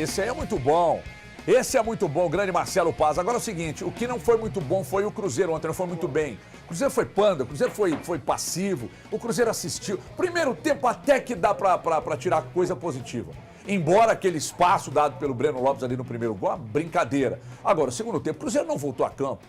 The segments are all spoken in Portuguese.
esse aí é muito bom. Esse é muito bom, o grande Marcelo Paz. Agora é o seguinte, o que não foi muito bom foi o Cruzeiro ontem, não foi muito bem. O Cruzeiro foi panda, o Cruzeiro foi passivo, o Cruzeiro assistiu. Primeiro tempo até que dá pra tirar coisa positiva. Embora aquele espaço dado pelo Breno Lopes ali no primeiro gol, uma brincadeira. Agora, o segundo tempo, o Cruzeiro não voltou a campo.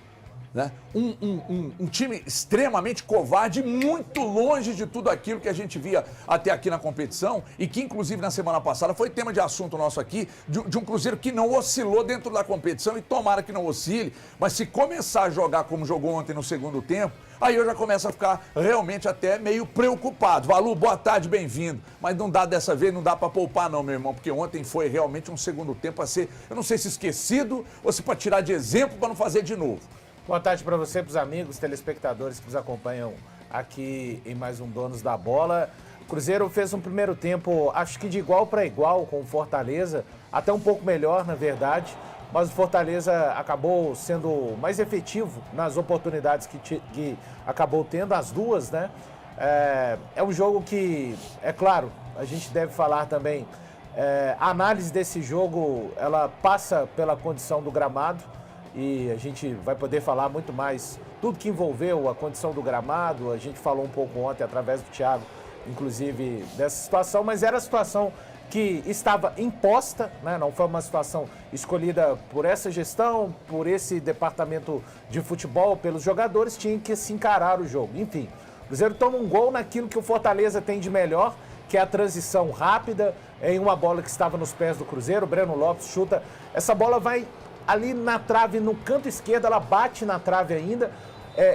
Né? Um time extremamente covarde, muito longe de tudo aquilo que a gente via até aqui na competição e que, inclusive, na semana passada foi tema de assunto nosso aqui, de um Cruzeiro que não oscilou dentro da competição e tomara que não oscile, mas se começar a jogar como jogou ontem no segundo tempo, aí eu já começo a ficar realmente até meio preocupado. Valu, boa tarde, bem-vindo. Mas não dá dessa vez, não dá pra poupar não, meu irmão, porque ontem foi realmente um segundo tempo a ser, eu não sei se esquecido ou se pra tirar de exemplo pra não fazer de novo. Boa tarde para você, para os amigos, telespectadores que nos acompanham aqui em mais um Donos da Bola. O Cruzeiro fez um primeiro tempo, acho que de igual para igual com o Fortaleza, até um pouco melhor, na verdade, mas o Fortaleza acabou sendo mais efetivo nas oportunidades que acabou tendo, as duas, né? É um jogo que, é claro, a gente deve falar também, a análise desse jogo, ela passa pela condição do gramado, e a gente vai poder falar muito mais tudo que envolveu a condição do gramado. A gente falou um pouco ontem através do Thiago, inclusive, dessa situação, mas era a situação que estava imposta, né? Não foi uma situação escolhida por essa gestão, por esse departamento de futebol, pelos jogadores, tinha que se encarar o jogo. Enfim, o Cruzeiro toma um gol naquilo que o Fortaleza tem de melhor, que é a transição rápida, em uma bola que estava nos pés do Cruzeiro. O Breno Lopes chuta, essa bola vai ali na trave, no canto esquerdo, ela bate na trave ainda.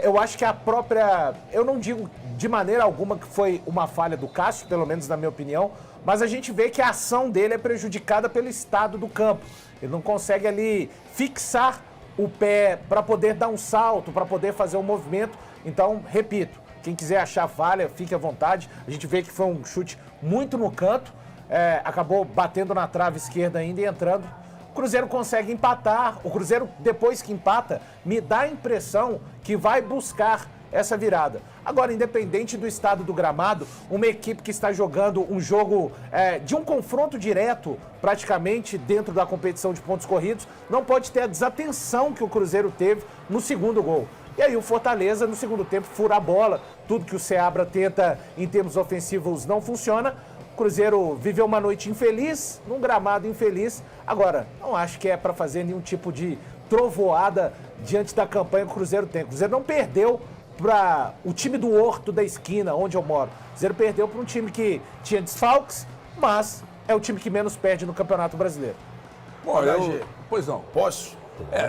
Eu acho que a própria... Eu não digo de maneira alguma que foi uma falha do Cássio, pelo menos na minha opinião, mas a gente vê que a ação dele é prejudicada pelo estado do campo. Ele não consegue ali fixar o pé para poder dar um salto, para poder fazer um movimento. Então, repito, quem quiser achar falha, fique à vontade. A gente vê que foi um chute muito no canto, acabou batendo na trave esquerda ainda e entrando. O Cruzeiro consegue empatar. O Cruzeiro, depois que empata, me dá a impressão que vai buscar essa virada. Agora, independente do estado do gramado, uma equipe que está jogando um jogo de um confronto direto, praticamente dentro da competição de pontos corridos, não pode ter a desatenção que o Cruzeiro teve no segundo gol. E aí o Fortaleza, no segundo tempo, fura a bola. Tudo que o Seabra tenta em termos ofensivos não funciona. O Cruzeiro viveu uma noite infeliz, num gramado infeliz. Agora, não acho que é para fazer nenhum tipo de trovoada diante da campanha que o Cruzeiro tem. O Cruzeiro não perdeu para o time do Horto da esquina, onde eu moro. O Cruzeiro perdeu para um time que tinha desfalques, mas é o time que menos perde no Campeonato Brasileiro. Bom, pois não. Posso?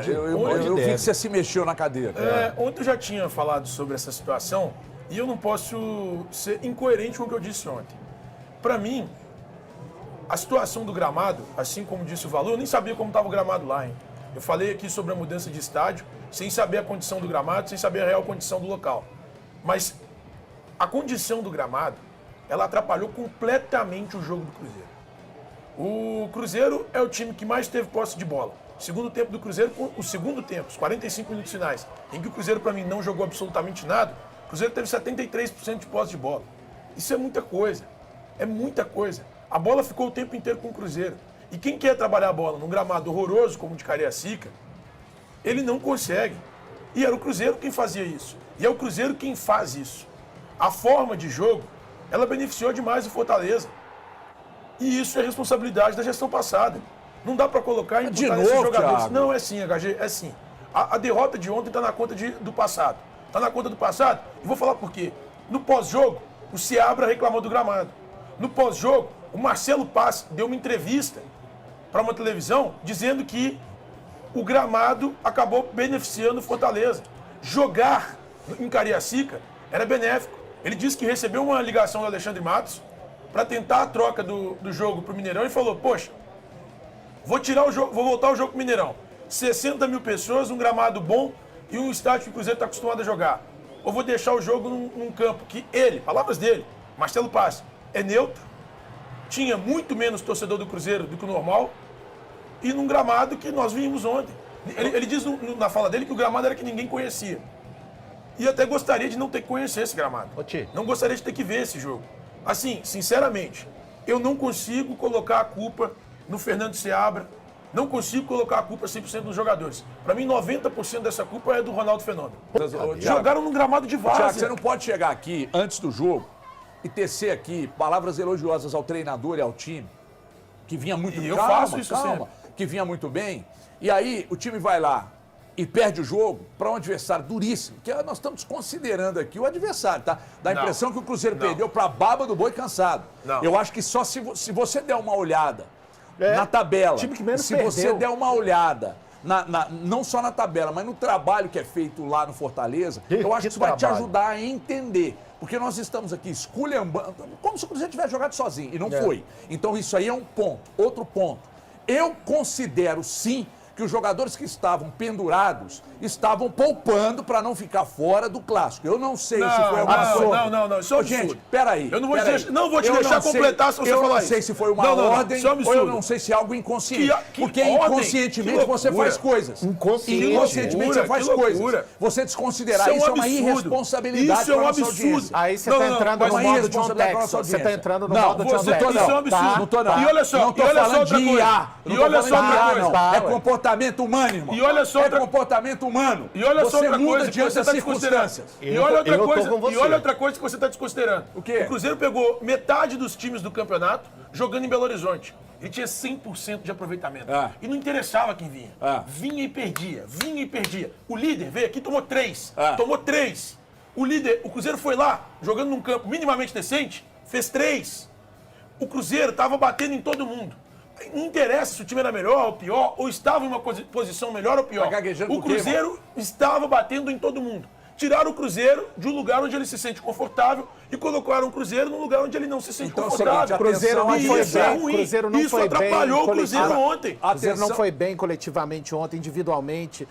Eu vi que você se mexeu na cadeira. Ontem eu já tinha falado sobre essa situação e eu não posso ser incoerente com o que eu disse ontem. Para mim, a situação do gramado, assim como disse o Valu, eu nem sabia como estava o gramado lá, hein? Eu falei aqui sobre a mudança de estádio, sem saber a condição do gramado, sem saber a real condição do local. Mas a condição do gramado, ela atrapalhou completamente o jogo do Cruzeiro. O Cruzeiro é o time que mais teve posse de bola. Segundo tempo do Cruzeiro, o segundo tempo, os 45 minutos finais, em que o Cruzeiro, para mim, não jogou absolutamente nada, o Cruzeiro teve 73% de posse de bola. Isso é muita coisa. É muita coisa. A bola ficou o tempo inteiro com o Cruzeiro. E quem quer trabalhar a bola num gramado horroroso como o de Cariacica, ele não consegue. E era o Cruzeiro quem fazia isso. E é o Cruzeiro quem faz isso. A forma de jogo, ela beneficiou demais o Fortaleza. E isso é responsabilidade da gestão passada. Não dá para colocar e imputar nesses jogadores. Thiago. Não, é assim, HG, é assim. A derrota de ontem está na conta do passado. Está na conta do passado. E vou falar por quê. No pós-jogo, o Seabra reclamou do gramado. No pós-jogo, o Marcelo Paz deu uma entrevista para uma televisão dizendo que o gramado acabou beneficiando o Fortaleza. Jogar em Cariacica era benéfico. Ele disse que recebeu uma ligação do Alexandre Matos para tentar a troca do jogo para o Mineirão e falou, poxa, vou voltar o jogo para o Mineirão. 60 mil pessoas, um gramado bom e um estádio que o Cruzeiro está acostumado a jogar. Ou vou deixar o jogo num campo que ele, palavras dele, Marcelo Paz, é neutro, tinha muito menos torcedor do Cruzeiro do que o normal, e num gramado que nós vimos ontem. Ele diz na fala dele que o gramado era que ninguém conhecia. E até gostaria de não ter que conhecer esse gramado. Não gostaria de ter que ver esse jogo. Assim, sinceramente, eu não consigo colocar a culpa no Fernando Seabra. Não consigo colocar a culpa 100% nos jogadores. Para mim, 90% dessa culpa é do Ronaldo Fenômeno. Jogaram num gramado de várzea. Thiago, você não pode chegar aqui antes do jogo e tecer aqui palavras elogiosas ao treinador e ao time, que vinha muito bem. Eu faço isso sempre. Que vinha muito bem. E aí o time vai lá e perde o jogo para um adversário duríssimo, que nós estamos considerando aqui o adversário, tá? Dá a impressão que o Cruzeiro perdeu para a baba do boi cansado. Não. Eu acho que só se você der uma olhada na tabela, time que menos se perdeu. você der uma olhada, não só na tabela, mas no trabalho que é feito lá no Fortaleza, eu acho que isso vai te ajudar a entender. Porque nós estamos aqui esculhambando, como se o Cruzeiro tivesse jogado sozinho, e não foi. Então isso aí é um ponto. Outro ponto. Eu considero, sim, que os jogadores que estavam pendurados estavam poupando para não ficar fora do clássico. Eu não sei se foi alguma coisa. Não, isso é um absurdo. Gente, peraí. Eu não vou te deixar completar se você falar isso. Eu não sei se foi uma ordem isso é um absurdo. ou eu não sei se é algo inconsciente. Porque ordem? inconscientemente você faz coisas. Inconscientemente você faz coisas. Você desconsiderar isso é uma irresponsabilidade Isso é um para a nossa absurdo. audiência. Aí você tá entrando no modo John Texas. Você tá entrando no modo John Texas. Isso é um absurdo. Não tô não. E olha só, não tô falando de IA. E olha só outra coisa. É comportamento humano, irmão. E olha só outra comportamento humano. E olha só outra muda coisa que diante você das está desconsiderando. circunstâncias. E olha outra coisa que você está desconsiderando. O quê? O Cruzeiro pegou metade dos times do campeonato jogando em Belo Horizonte. Ele tinha 100% de aproveitamento. E não interessava quem vinha. Vinha e perdia, vinha e perdia. O líder veio aqui e tomou 3. Tomou 3. O líder, o Cruzeiro foi lá, jogando num campo minimamente decente, fez 3. O Cruzeiro estava batendo em todo mundo. Não interessa se o time era melhor ou pior, ou estava em uma posição melhor ou pior. O Cruzeiro estava batendo em todo mundo. Tiraram o Cruzeiro de um lugar onde ele se sente confortável e colocaram o Cruzeiro num lugar onde ele não se sente confortável. O Cruzeiro não foi bem. Ruim. Cruzeiro não Isso foi atrapalhou bem o Cruzeiro ontem. O Cruzeiro não foi bem coletivamente ontem, individualmente.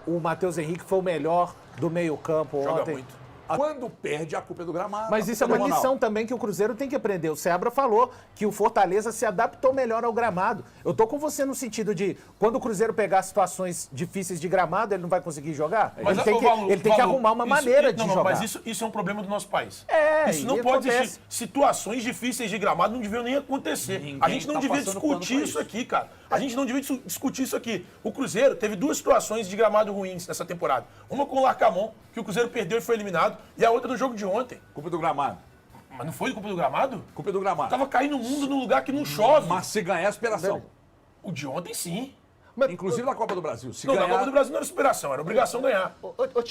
O Matheus Henrique foi o melhor do meio-campo ontem. Joga muito. Quando perde, a culpa é do gramado. Mas isso é uma lição também que o Cruzeiro tem que aprender. O Seabra falou que o Fortaleza se adaptou melhor ao gramado. Eu tô com você no sentido de, quando o Cruzeiro pegar situações difíceis de gramado, ele não vai conseguir jogar? Mas ele tem que arrumar uma maneira de jogar. Mas isso é um problema do nosso país. Isso não e pode acontece. existir. Situações difíceis de gramado não deviam nem acontecer. A gente não devia discutir isso aqui, cara. A gente não devia discutir isso aqui. O Cruzeiro teve 2 situações de gramado ruins nessa temporada. Uma com o Larcamon, que o Cruzeiro perdeu e foi eliminado, e a outra no jogo de ontem. Culpa do gramado. Mas não foi culpa do gramado? Culpa do gramado. Tava caindo o mundo num lugar que não chove. Mas se ganhar, é superação. O de ontem, sim. Inclusive na Copa do Brasil. Se Não, ganhar... na Copa do Brasil não era superação, era obrigação ganhar.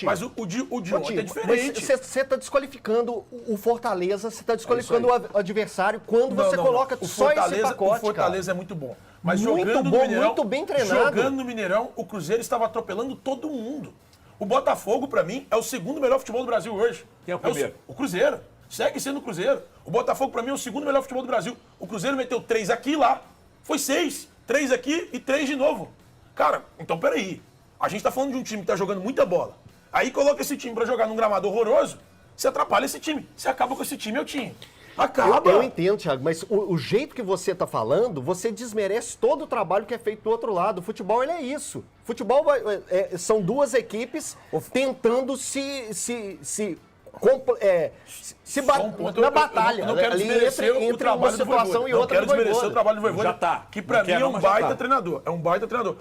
Mas o de ontem é diferente. Você está desqualificando o Fortaleza, você está desqualificando o adversário quando você coloca só esse pacote, O Fortaleza é muito bom. Mas Muito jogando bom, no Mineirão, muito bem treinado. Jogando no Mineirão, o Cruzeiro estava atropelando todo mundo. O Botafogo, pra mim, é o segundo melhor futebol do Brasil hoje. Quem é o primeiro? O Cruzeiro. Segue sendo o Cruzeiro. O Botafogo, pra mim, é o segundo melhor futebol do Brasil. O Cruzeiro meteu 3 aqui e lá. Foi 6. 3 aqui e 3 de novo. Cara, então peraí. A gente tá falando de um time que tá jogando muita bola. Aí coloca esse time pra jogar num gramado horroroso, você atrapalha esse time. Você acaba com esse time, é o time. Acaba. Eu entendo, Thiago, mas o jeito que você está falando, você desmerece todo o trabalho que é feito do outro lado. O futebol, ele é isso. Futebol são 2 equipes tentando na batalha. Eu não quero desmerecer o trabalho do Vojvoda. Eu quero desmerecer o trabalho do Vojvoda. Já tá. Que pra mim é um baita treinador. É um baita treinador.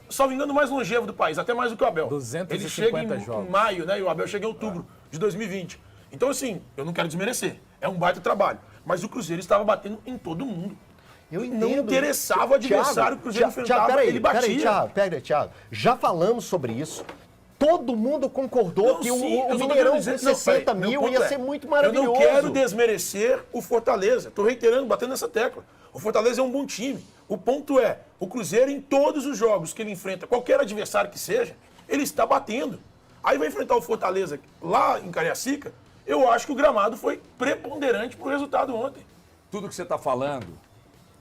Só me engano, mais longevo do país, até mais do que o Abel. 250 Ele chega em jogos. maio, né? E o Abel chega em outubro de 2020. Então, assim, eu não quero desmerecer. É um baita trabalho. Mas o Cruzeiro estava batendo em todo mundo. Eu entendo. Não interessava o adversário que o Cruzeiro enfrentava, ele batia. Peraí, Thiago. Já falamos sobre isso. Todo mundo concordou que o Mineirão com 60 mil ia ser muito maravilhoso. Eu não quero desmerecer o Fortaleza. Estou reiterando, batendo nessa tecla. O Fortaleza é um bom time. O ponto é, o Cruzeiro, em todos os jogos que ele enfrenta, qualquer adversário que seja, ele está batendo. Aí vai enfrentar o Fortaleza lá em Cariacica. Eu acho que o gramado foi preponderante para o resultado ontem. Tudo que você está falando,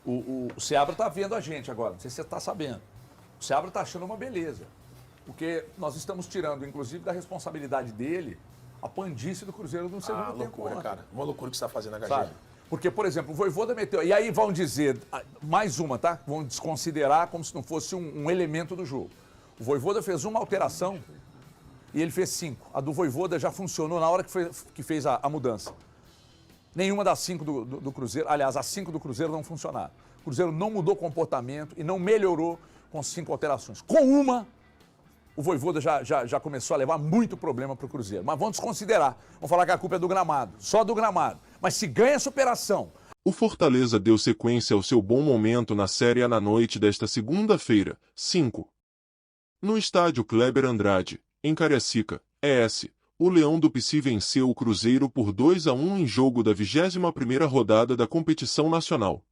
o Seabra está vendo a gente agora, não sei se você está sabendo. O Seabra está achando uma beleza. Porque nós estamos tirando, inclusive, da responsabilidade dele, a pandice do Cruzeiro no segundo tempo. Loucura, cara. Uma loucura que você está fazendo na Sabe? Porque, por exemplo, o Vojvoda meteu... E aí vão dizer, mais uma, tá? Vão desconsiderar como se não fosse um elemento do jogo. O Vojvoda fez uma alteração e ele fez 5. A do Vojvoda já funcionou na hora que fez a mudança. Nenhuma das 5 do Cruzeiro, aliás, as 5 do Cruzeiro não funcionaram. O Cruzeiro não mudou comportamento e não melhorou com 5 alterações. Com uma, o Vojvoda já começou a levar muito problema para o Cruzeiro. Mas vamos desconsiderar. Vamos falar que a culpa é do gramado, só do gramado. Mas se ganha a superação. O Fortaleza deu sequência ao seu bom momento na Série A na noite desta segunda-feira, 5. No estádio Kleber Andrade, em Cariacica, ES, o Leão do Pici venceu o Cruzeiro por 2-1 em jogo da 21ª rodada da competição nacional.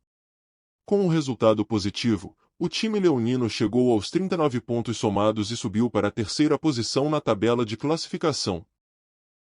Com o resultado positivo, o time leonino chegou aos 39 pontos somados e subiu para a terceira posição na tabela de classificação.